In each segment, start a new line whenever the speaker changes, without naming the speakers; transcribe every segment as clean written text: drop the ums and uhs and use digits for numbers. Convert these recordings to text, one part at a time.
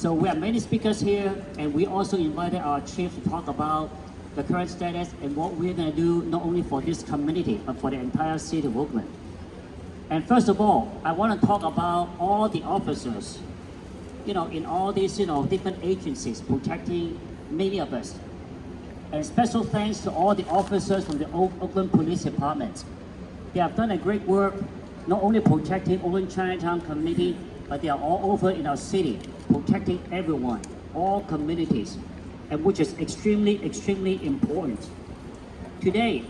So we have many speakers here, and we also invited our chief to talk about the current status and what we're going to do not only for this community, but for the entire city of Oakland. And first of all, I want to talk about all the officers, in all these, different agencies protecting many of us. And special thanks to all the officers from the Oakland Police Department. They have done a great work, not only protecting Oakland Chinatown community, but they are all over in our city, protecting everyone, all communities, and which is extremely, extremely important. Today,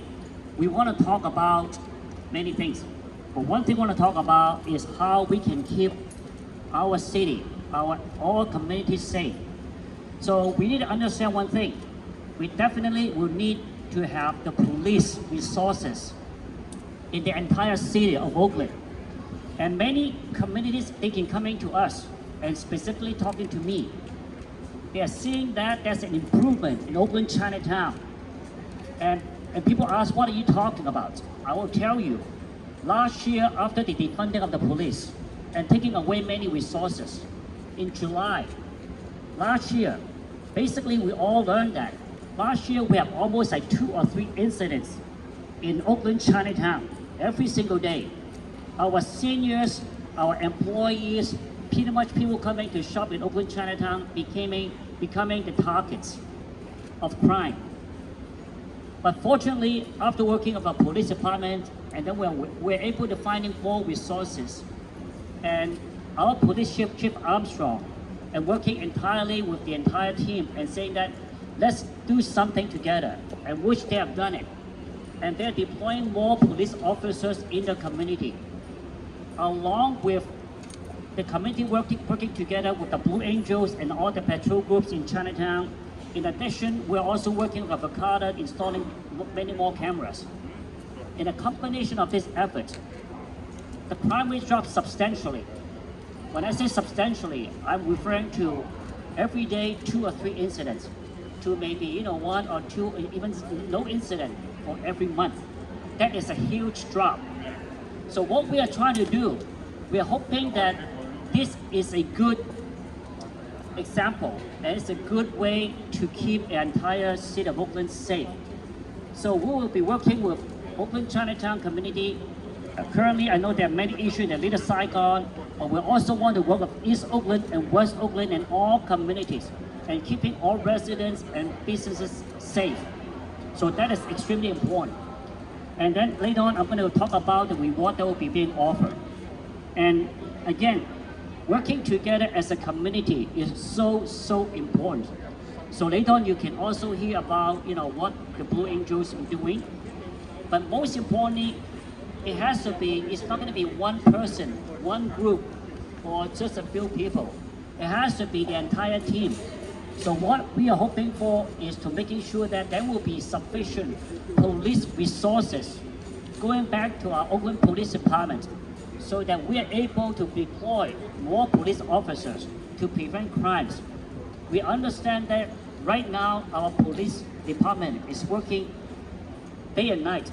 we want to talk about many things. But one thing we want to talk about is how we can keep our city, all communities safe. So we need to understand one thing. We definitely will need to have the police resources in the entire city of Oakland. And many communities, they can coming to us and specifically talking to me. They are seeing that there's an improvement in Oakland Chinatown. And people ask, what are you talking about? I will tell you, last year after the defunding of the police and taking away many resources, in July, last year, basically we all learned that. Last year we have almost like 2 or 3 incidents in Oakland Chinatown every single day. Our seniors, our employees, pretty much people coming to shop in Oakland Chinatown becoming the targets of crime. But fortunately, after working with our police department, and then we're able to find more resources. And our police chief, Chief Armstrong, and working entirely with the entire team and saying that let's do something together, and which they have done it. And they're deploying more police officers in the community, along with the community working together with the Blue Angels and all the patrol groups in Chinatown. In addition, we're also working with Avocado, installing many more cameras. In a combination of this effort, the crime rate dropped substantially. When I say substantially, I'm referring to every day 2 or 3 incidents, to maybe 1 or 2, even no incident for every month. That is a huge drop. So what we are trying to do, we are hoping that this is a good example, and it's a good way to keep the entire city of Oakland safe. So we will be working with Oakland Chinatown community. Currently, I know there are many issues in the Little Saigon, but we also want to work with East Oakland and West Oakland and all communities, and keeping all residents and businesses safe. So that is extremely important. And then later on, I'm going to talk about the reward that will be being offered. And again, working together as a community is so important. So later on, you can also hear about what the Blue Angels are doing. But most importantly, it's not going to be one person, one group, or just a few people. It has to be the entire team. So what we are hoping for is to making sure that there will be sufficient police resources going back to our Oakland Police Department, so that we are able to deploy more police officers to prevent crimes. We understand that right now our police department is working day and night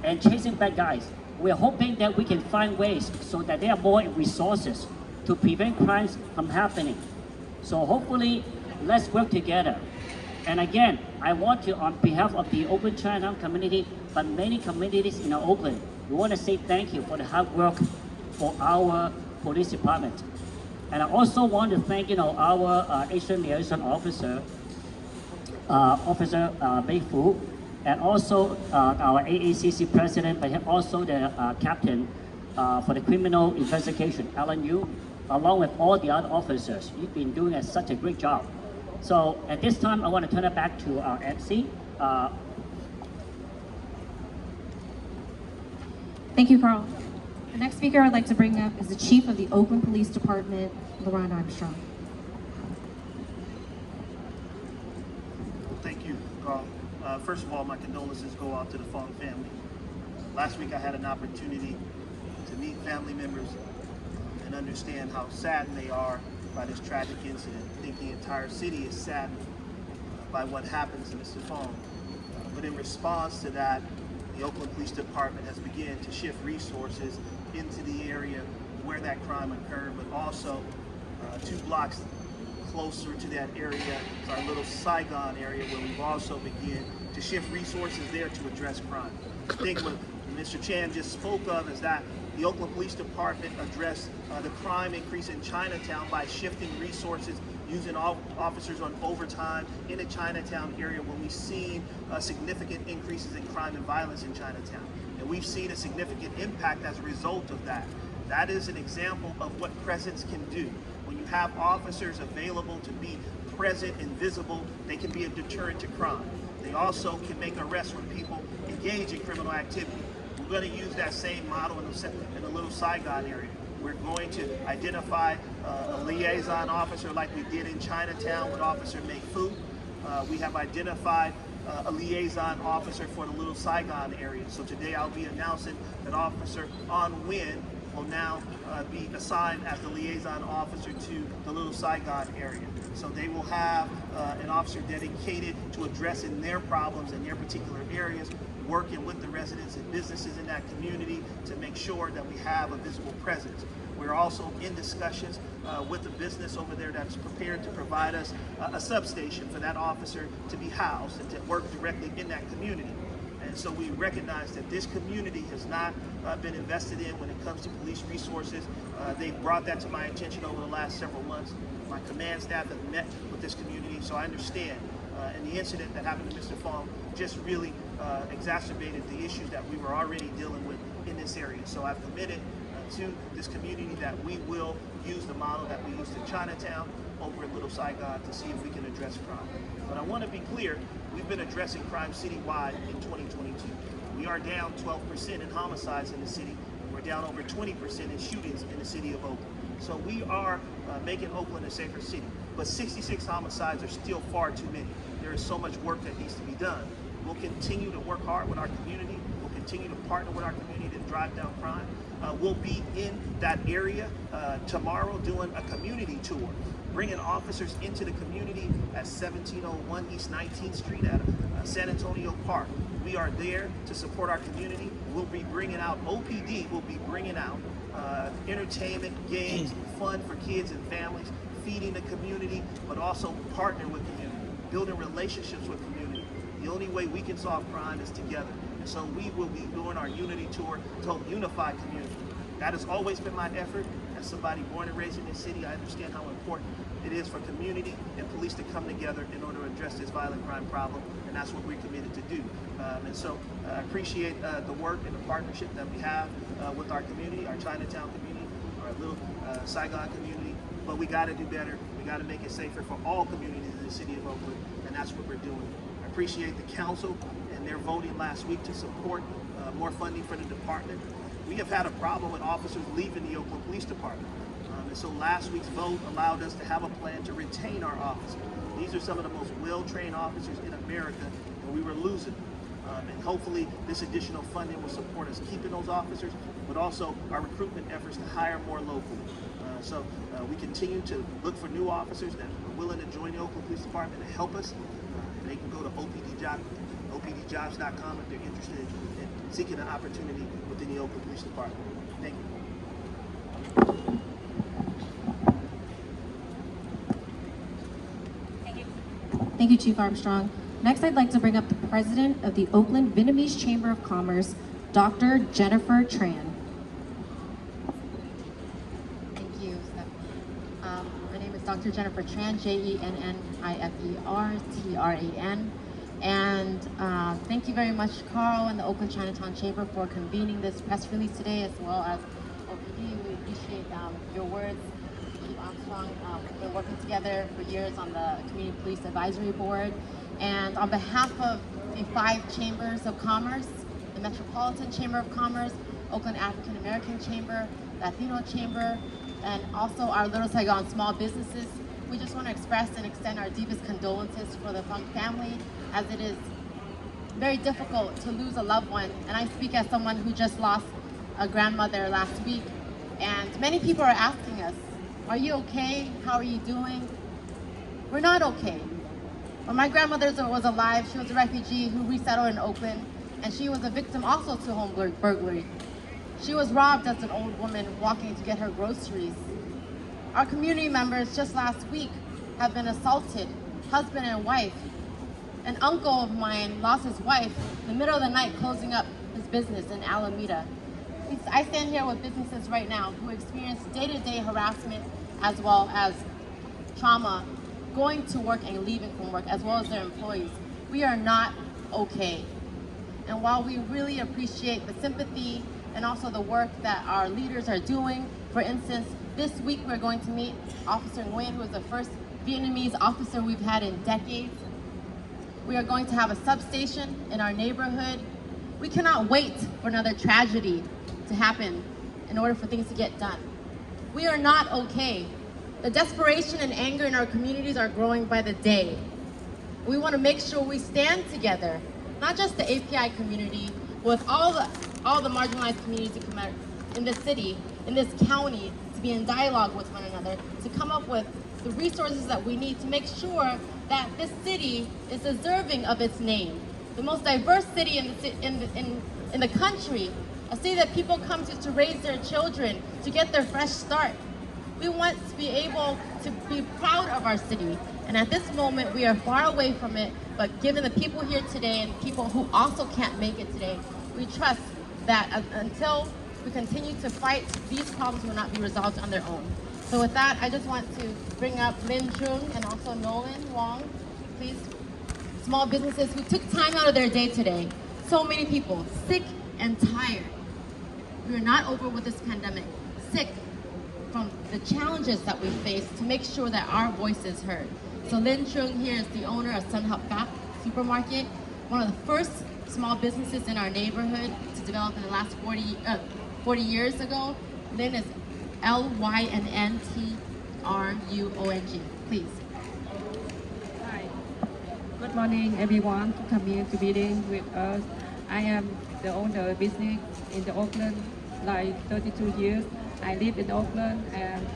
and chasing bad guys. We're hoping that we can find ways so that there are more resources to prevent crimes from happening. So hopefully, let's work together. And again, I want to, on behalf of the Oakland Chinatown community, but many communities in Oakland, we want to say thank you for the hard work for our police department. And I also want to thank our Asian liaison officer, Officer Bei Fu, and also our AACC president, but also the captain for the criminal investigation, Alan Yu, along with all the other officers. You've been doing such a great job. So at this time, I want to turn it back to our MC.
Thank you, Carl. The next speaker I'd like to bring up is the Chief of the Oakland Police Department, Laurent Armstrong.
Thank you, Carl. First of all, my condolences go out to the Fung family. Last week I had an opportunity to meet family members and understand how saddened they are by this tragic incident. I think the entire city is saddened by what happened to Mr. Fung. But in response to that, the Oakland Police Department has begun to shift resources into the area where that crime occurred, but also 2 blocks closer to that area, to our Little Saigon area, where we've also begun to shift resources there to address crime. I think what Mr. Tran just spoke of is that the Oakland Police Department addressed the crime increase in Chinatown by shifting resources, using officers on overtime in the Chinatown area when we've seen significant increases in crime and violence in Chinatown. And we've seen a significant impact as a result of that. That is an example of what presence can do. When you have officers available to be present and visible, they can be a deterrent to crime. They also can make arrests when people engage in criminal activity. We're going to use that same model in the Little Saigon area. We're going to identify a liaison officer like we did in Chinatown with Officer Fung. We have identified a liaison officer for the Little Saigon area. So today I'll be announcing that Officer Quinn will now be assigned as the liaison officer to the Little Saigon area. So they will have an officer dedicated to addressing their problems in their particular areas, working with the residents and businesses in that community to make sure that we have a visible presence. We're also in discussions with the business over there that's prepared to provide us a substation for that officer to be housed and to work directly in that community. And so we recognize that this community has not been invested in when it comes to police resources. They've brought that to my attention over the last several months. My command staff have met with this community, so I understand. And the incident that happened to Mr. Fung just really exacerbated the issues that we were already dealing with in this area. So I've committed to this community that we will use the model that we used in Chinatown over in Little Saigon to see if we can address crime. But I want to be clear, we've been addressing crime citywide in 2022. We are down 12% in homicides in the city. We're down over 20% in shootings in the city of Oakland. So we are making Oakland a safer city. But 66 homicides are still far too many. There is so much work that needs to be done. We'll continue to work hard with our community. We'll continue to partner with our community to drive down crime. We'll be in that area tomorrow doing a community tour, bringing officers into the community at 1701 East 19th Street at San Antonio Park. We are there to support our community. We'll be bringing out, OPD will be bringing out entertainment, games, fun for kids and families, feeding the community, but also partner with community, building relationships with community. The only way we can solve crime is together. And so we will be doing our unity tour to help unify community. That has always been my effort. As somebody born and raised in this city, I understand how important it is for community and police to come together in order to address this violent crime problem, and that's what we're committed to do. And so I appreciate the work and the partnership that we have with our community, our Chinatown community, our Little Saigon community, but we got to do better. We got to make it safer for all communities in the city of Oakland, and that's what we're doing. I appreciate the council and their voting last week to support more funding for the department. We have had a problem with officers leaving the Oakland Police Department. And so last week's vote allowed us to have a plan to retain our officers. These are some of the most well-trained officers in America, and we were losing them. And hopefully this additional funding will support us keeping those officers, but also our recruitment efforts to hire more locally. So we continue to look for new officers that are willing to join the Oakland Police Department to help us. They can go to opdjobs.com if they're interested in seeking an opportunity within the Oakland Police Department. Thank you.
Thank you, Chief Armstrong. Next, I'd like to bring up the president of the Oakland Vietnamese Chamber of Commerce, Dr. Jennifer Tran.
Thank you, Stephanie. My name is Dr. Jennifer Tran, Jennifertran. And thank you very much, Carl and the Oakland Chinatown Chamber for convening this press release today, as well as OPD. We appreciate your words. Chief Armstrong, we've been working together for years on the Community Police Advisory Board. And on behalf of the 5 chambers of commerce, the Metropolitan Chamber of Commerce, Oakland African American Chamber, Latino Chamber, and also our Little Saigon small businesses, we just want to express and extend our deepest condolences for the Fung family, as it is very difficult to lose a loved one. And I speak as someone who just lost a grandmother last week. And many people are asking us, are you okay? How are you doing? We're not okay. When my grandmother was alive, she was a refugee who resettled in Oakland, and she was a victim also to home burglary. She was robbed as an old woman walking to get her groceries. Our community members just last week have been assaulted, husband and wife. An uncle of mine lost his wife in the middle of the night closing up his business in Alameda. I stand here with businesses right now who experience day-to-day harassment as well as trauma, going to work and leaving from work, as well as their employees. We are not okay. And while we really appreciate the sympathy and also the work that our leaders are doing, for instance, this week we're going to meet Officer Quinn, who is the first Vietnamese officer we've had in decades. We are going to have a substation in our neighborhood. We cannot wait for another tragedy to happen in order for things to get done. We are not okay. The desperation and anger in our communities are growing by the day. We want to make sure we stand together, not just the API community, with all the marginalized communities in this city, in this county, to be in dialogue with one another, to come up with the resources that we need to make sure that this city is deserving of its name. The most diverse city in the country, a city that people come to raise their children, to get their fresh start. We want to be able to be proud of our city. And at this moment, we are far away from it, but given the people here today and people who also can't make it today, we trust that until we continue to fight, these problems will not be resolved on their own. So with that, I just want to bring up Lin Chung and also Nolan Wong, please. Small businesses who took time out of their day today. So many people, sick and tired. We are not over with this pandemic. Sick from the challenges that we face, to make sure that our voice is heard. So Lin Chung here is the owner of Sun Help Back Supermarket, one of the first small businesses in our neighborhood to develop in the last 40 years ago. Lin is Lynntrung, please.
Hi. Good morning, everyone, to come here to meeting with us. I am the owner of business in the Oakland, like 32 years. I live in Oakland, and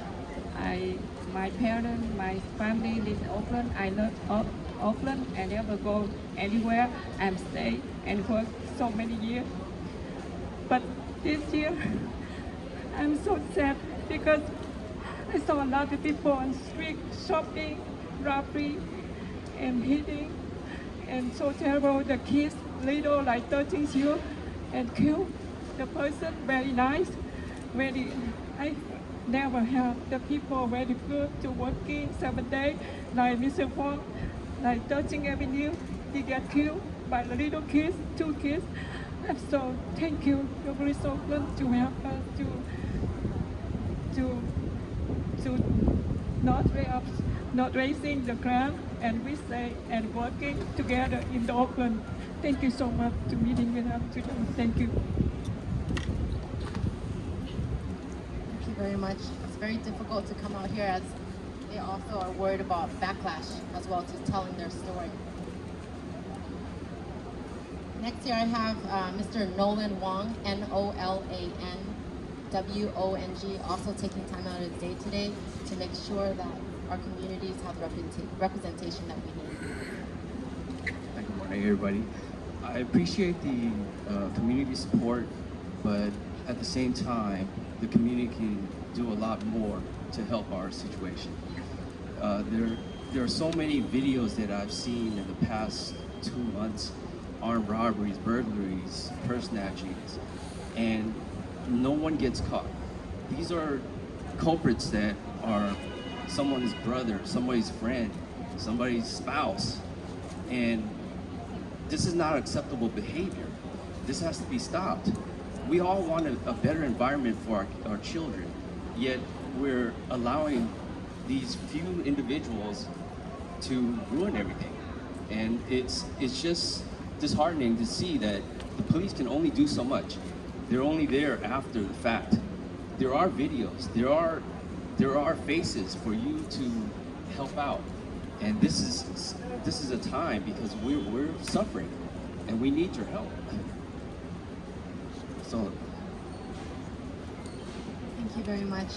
my parents, my family live in Oakland. I love Oakland. I never go anywhere. I'm stay and work so many years. But this year, I'm so sad because I saw a lot of people on the street shopping, robbery, and hitting, and so terrible. The kids, little like 13 years, and kill the person. Very nice. I never have the people very good to working 7 days, like Mr. Fung, like 13th Avenue, he get killed by the little kids, 2 kids. And so thank you, the police Oakland, to help us to not raising the crime, and we say and working together in the Oakland. Thank you so much to meeting with us today. Thank you.
Very much. It's very difficult to come out here, as they also are worried about backlash as well to telling their story. Next here I have Mr. Nolan Wong, NOLANWONG, also taking time out of his day today to make sure that our communities have the representation that we need.
Good morning, everybody. I appreciate the community support, but at the same time, the community can do a lot more to help our situation. There are so many videos that I've seen in the past 2 months, armed robberies, burglaries, purse snatchings, and no one gets caught. These are culprits that are someone's brother, somebody's friend, somebody's spouse, and this is not acceptable behavior. This has to be stopped. We all want a better environment for our children, yet we're allowing these few individuals to ruin everything. And it's just disheartening to see that the police can only do so much. They're only there after the fact. There are videos, there are faces for you to help out. And this is a time because we're suffering and we need your help. So,
thank you very much.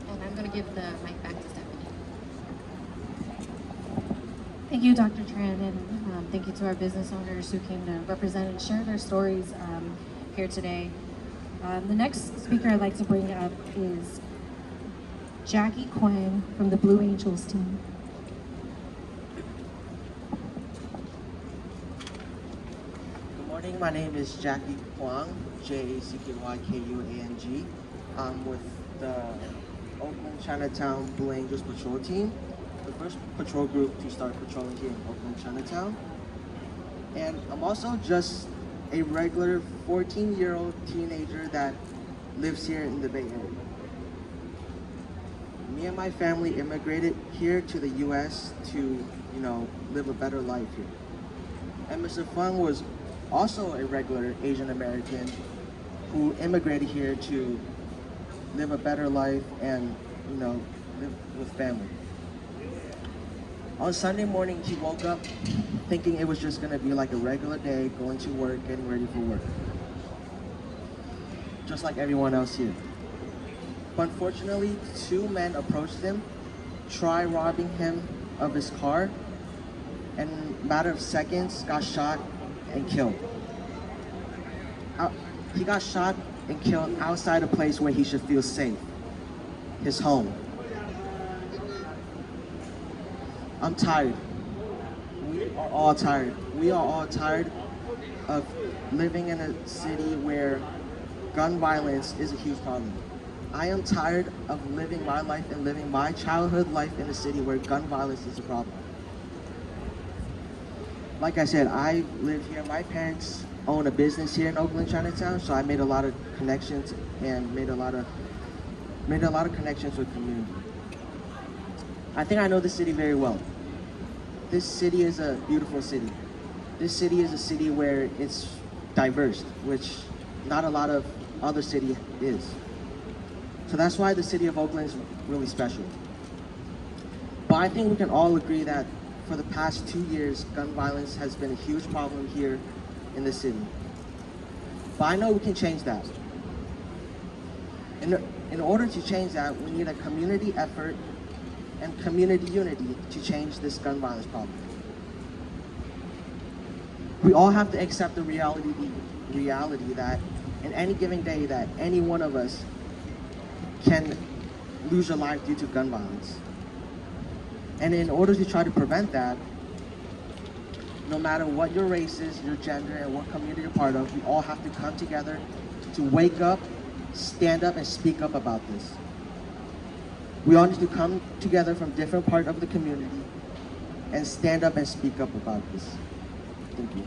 And I'm going to give the mic back to Stephanie.
Thank you, Dr. Tran, and thank you to our business owners who came to represent and share their stories here today. The next speaker I'd like to bring up is Jackie Quinn from the Blue Angels team.
Good morning, my name is Jackie Fung, Jackykyung. I'm with the Oakland Chinatown Blue Angels patrol team, the first patrol group to start patrolling here in Oakland Chinatown. And I'm also just a regular 14-year-old teenager that lives here in the Bay Area. Me and my family immigrated here to the US to, live a better life here. And Mr. Fung was also a regular Asian American who immigrated here to live a better life and, live with family. On Sunday morning, he woke up thinking it was just gonna be like a regular day, going to work, getting ready for work. Just like everyone else here. But unfortunately, two men approached him, tried robbing him of his car, and in a matter of seconds, got shot and killed. He got shot and killed outside a place where he should feel safe, his home. I'm tired. We are all tired. We are all tired of living in a city where gun violence is a huge problem. I am tired of living my life and living my childhood life in a city where gun violence is a problem. Like I said, I live here. My parents own a business here in Oakland Chinatown, so I made a lot of connections and made a lot of connections with community. I think I know the city very well. This city is a beautiful city. This city is a city where it's diverse, which not a lot of other city is. So that's why the city of Oakland is really special. But I think we can all agree that for the past 2 years, gun violence has been a huge problem here in the city. But I know we can change that. In order to change that, we need a community effort and community unity to change this gun violence problem. We all have to accept the reality that in any given day that any one of us can lose your life due to gun violence. And in order to try to prevent that, no matter what your race is, your gender, and what community you're part of, we all have to come together to wake up, stand up, and speak up about this. We all need to come together from different parts of the community and stand up and speak up about this. Thank you.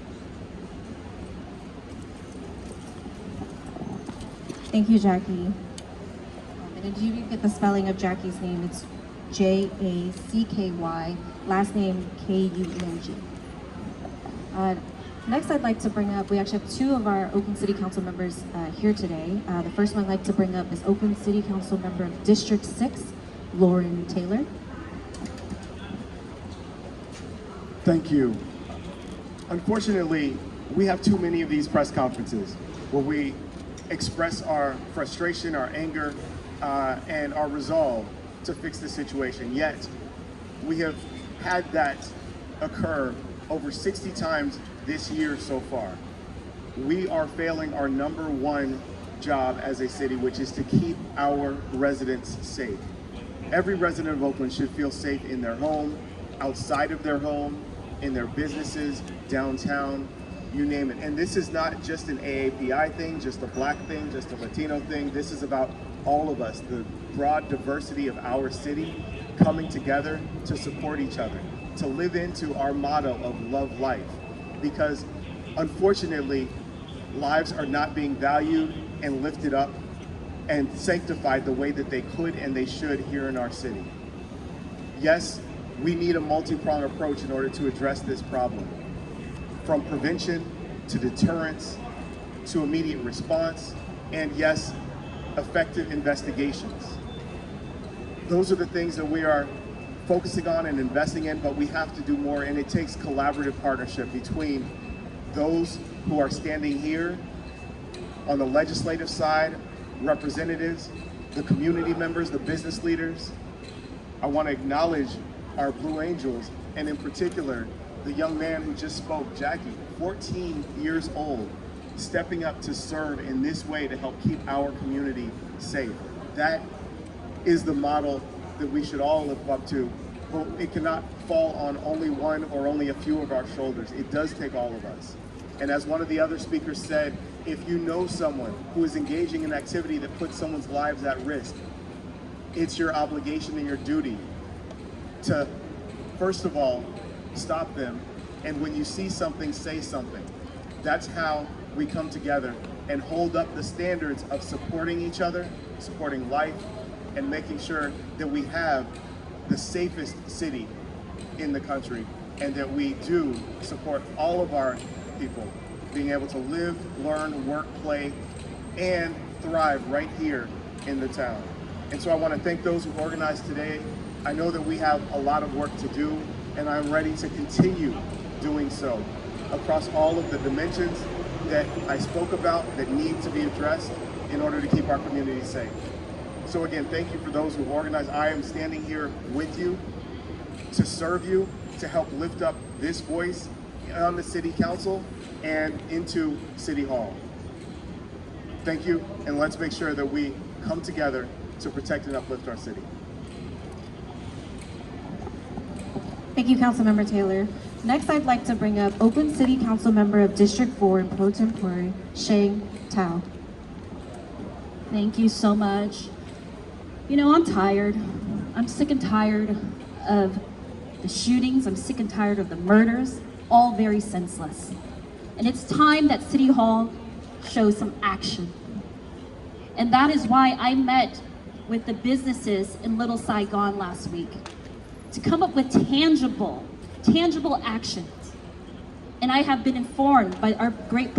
Thank you, Jackie. And did you get the spelling of Jackie's name? It's Jacky, last name Kung. Next, I'd like to bring up, we actually have two of our Oakland City Council members here today. The first one I'd like to bring up is Oakland City Council member of District 6, Laurent Taylor.
Thank you. Unfortunately, we have too many of these press conferences where we express our frustration, our anger, and our resolve to fix the situation. Yet, we have had that occur over 60 times this year so far. We are failing our #1 job as a city, which is to keep our residents safe. Every resident of Oakland should feel safe in their home, outside of their home, in their businesses, downtown, you name it. And this is not just an AAPI thing, just a Black thing, just a Latino thing. This is about all of us, the broad diversity of our city coming together to support each other, to live into our motto of love life. Because unfortunately, lives are not being valued and lifted up and sanctified the way that they could and they should here in our city. Yes, we need a multi-pronged approach in order to address this problem. From prevention to deterrence to immediate response, and yes, effective investigations. Those are the things that we are focusing on and investing in, but we have to do more, and it takes collaborative partnership between those who are standing here on the legislative side, representatives, the community members, the business leaders. I want to acknowledge our Blue Angels, and in particular, the young man who just spoke, Jackie, 14 years old, stepping up to serve in this way to help keep our community safe. That is the model that we should all live up to, but it cannot fall on only one or only a few of our shoulders. It does take all of us. And as one of the other speakers said, if you know someone who is engaging in activity that puts someone's lives at risk, it's your obligation and your duty to, first of all, stop them. And when you see something, say something. That's how we come together and hold up the standards of supporting each other, supporting life, and making sure that we have the safest city in the country, and that we do support all of our people being able to live, learn, work, play, and thrive right here in the town. And so I want to thank those who organized today. I know that we have a lot of work to do, and I'm ready to continue doing so across all of the dimensions that I spoke about that need to be addressed in order to keep our community safe. So again, thank you for those who organized. I am standing here with you to serve you, to help lift up this voice on the City Council and into City Hall. Thank you, and let's make sure that we come together to protect and uplift our city.
Thank you, Councilmember Taylor. Next, I'd like to bring up Oakland City Council Member of District 4 and Pro Tempore, Sheng Tao.
Thank you so much. You know, I'm tired. I'm sick and tired of the shootings. I'm sick and tired of the murders, all very senseless. And it's time that City Hall shows some action. And that is why I met with the businesses in Little Saigon last week to come up with tangible actions. And I have been informed by our great